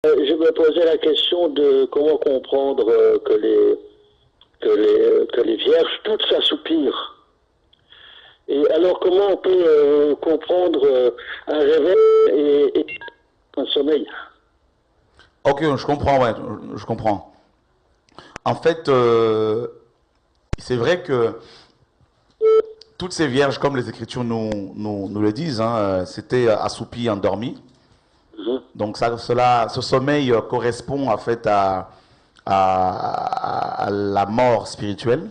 Je me posais la question de comment comprendre que les vierges toutes s'assoupirent. Et alors comment on peut comprendre un réveil et un sommeil? Ok, je comprends, ouais, je comprends. En fait, c'est vrai que toutes ces vierges, comme les Écritures nous le disent, hein, c'était assoupies, endormies. Mhm. Donc ce sommeil correspond en fait à la mort spirituelle.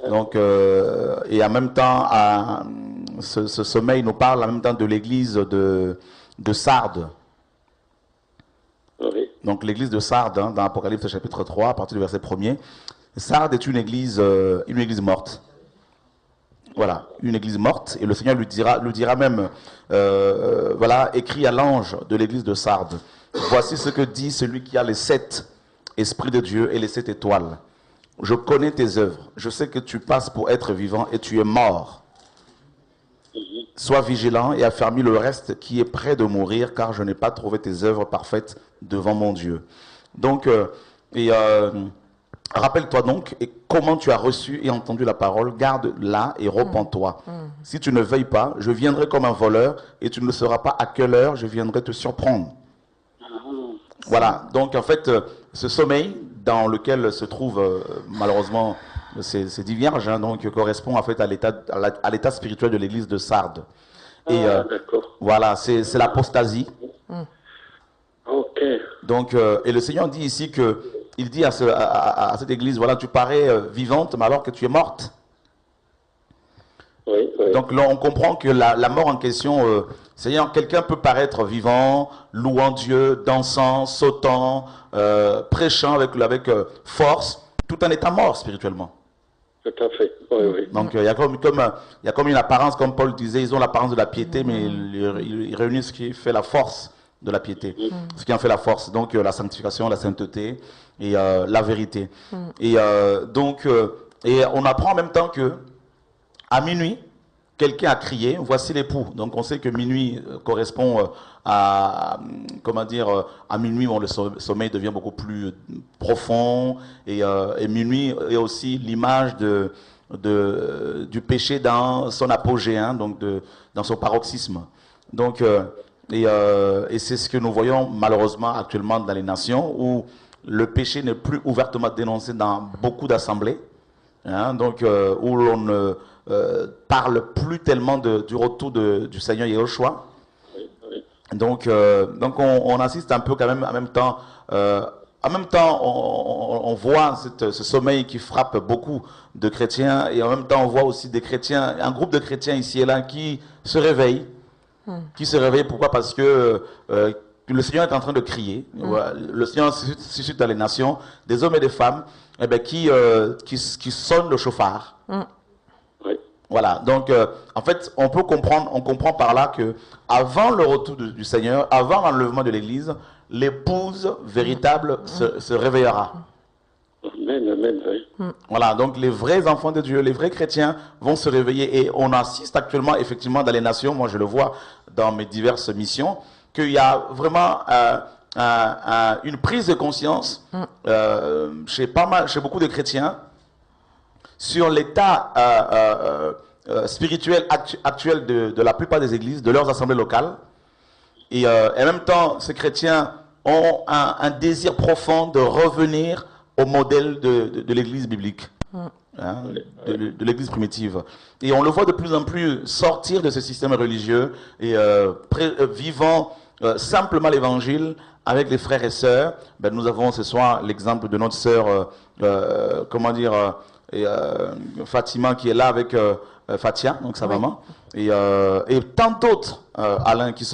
Donc, et en même temps, ce sommeil nous parle en même temps de l'église de Sardes. Oui. Donc l'église de Sardes, hein, dans Apocalypse chapitre 3, à partir du verset 1er. Sardes est une église morte. Voilà, une église morte. Et le Seigneur lui dira même, voilà, écrit à l'ange de l'église de Sardes. Voici ce que dit celui qui a les 7 esprits de Dieu et les 7 étoiles. Je connais tes œuvres. Je sais que tu passes pour être vivant et tu es mort. Sois vigilant et affermis le reste qui est près de mourir, car je n'ai pas trouvé tes œuvres parfaites devant mon Dieu. Donc, rappelle-toi donc et comment tu as reçu et entendu la parole, garde-la et repens-toi. Si tu ne veilles pas, je viendrai comme un voleur et tu ne sauras pas à quelle heure je viendrai te surprendre. Voilà, donc en fait, ce sommeil dans lequel se trouve malheureusement ces 10 vierges, hein, donc correspond en fait à l'état spirituel de l'église de Sardes. Et Ah, d'accord. voilà, c'est l'apostasie. Ok. Donc, et le Seigneur dit ici que, il dit à cette église, voilà, tu parais vivante, mais alors que tu es morte. Oui, oui. Donc là, on comprend que la mort en question, Seigneur, quelqu'un peut paraître vivant, louant Dieu, dansant, sautant, prêchant avec force, tout en étant mort spirituellement. Tout à fait. Oui, oui. Donc il y a il y a comme une apparence, comme Paul disait, ils ont l'apparence de la piété, mais ils réunissent ce qui fait la force de la piété, ce qui en fait la force, donc la sanctification, la sainteté et la vérité. Et et on apprend en même temps que à minuit, quelqu'un a crié, voici l'époux. Donc on sait que minuit correspond comment dire, à minuit, bon, le sommeil devient beaucoup plus profond. Et minuit est aussi l'image du péché dans son apogée, hein, donc dans son paroxysme. Donc, et c'est ce que nous voyons malheureusement actuellement dans les nations, où le péché n'est plus ouvertement dénoncé dans beaucoup d'assemblées. Hein, donc, où l'on ne parle plus tellement du retour du Seigneur Yahushua. Oui, oui. Donc on assiste un peu quand même en même temps on voit ce sommeil qui frappe beaucoup de chrétiens, et en même temps on voit aussi des chrétiens, un groupe de chrétiens ici et là qui se réveillent. Qui se réveillent, pourquoi? Parce que le Seigneur est en train de crier. Le Seigneur suscite dans les nations des hommes et des femmes eh bien, qui sonnent le chauffard. Oui. Voilà, donc en fait, on comprend par là que avant le retour du Seigneur, avant l'enlèvement de l'Église, l'épouse véritable se réveillera. Amen, amen, oui. Voilà, donc les vrais enfants de Dieu, les vrais chrétiens vont se réveiller, et on assiste actuellement effectivement dans les nations, moi je le vois dans mes diverses missions, qu'il y a vraiment une prise de conscience chez beaucoup de chrétiens sur l'état spirituel actuel de la plupart des églises, de leurs assemblées locales. Et en même temps, ces chrétiens ont un désir profond de revenir au modèle de l'église biblique, hein, de l'église primitive. Et on le voit de plus en plus sortir de ce système religieux et vivant simplement l'évangile avec les frères et sœurs. Ben, nous avons ce soir l'exemple de notre sœur, comment dire, Fatima, qui est là avec Fatia, donc sa maman, et tant d'autres, Alain, qui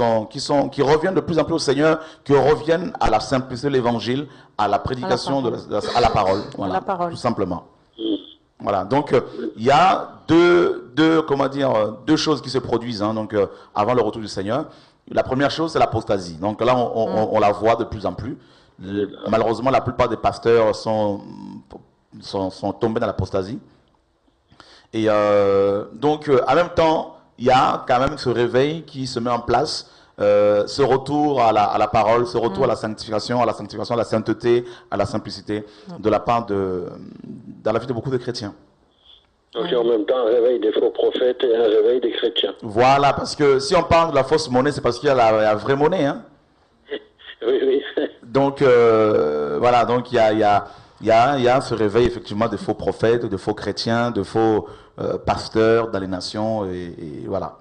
reviennent de plus en plus au Seigneur, qui reviennent à la simplicité de l'évangile, à la prédication, à la parole, voilà, la parole. tout simplement. Voilà, donc il y a comment dire, deux choses qui se produisent, hein, donc, avant le retour du Seigneur. La première chose, c'est l'apostasie. Donc là, on la voit de plus en plus. Malheureusement, la plupart des pasteurs sont tombés dans l'apostasie. Et donc, en même temps, il y a quand même ce réveil qui se met en place ce retour à la parole, ce retour à la sanctification, à la sainteté, à la simplicité, de la part dans la vie de beaucoup de chrétiens. Donc en même temps un réveil des faux prophètes et un réveil des chrétiens. Voilà, parce que si on parle de la fausse monnaie, c'est parce qu'il y a la vraie monnaie. Hein. Oui, oui. Donc voilà, donc il y a ce réveil effectivement de faux prophètes, de faux chrétiens, de faux pasteurs dans les nations et voilà.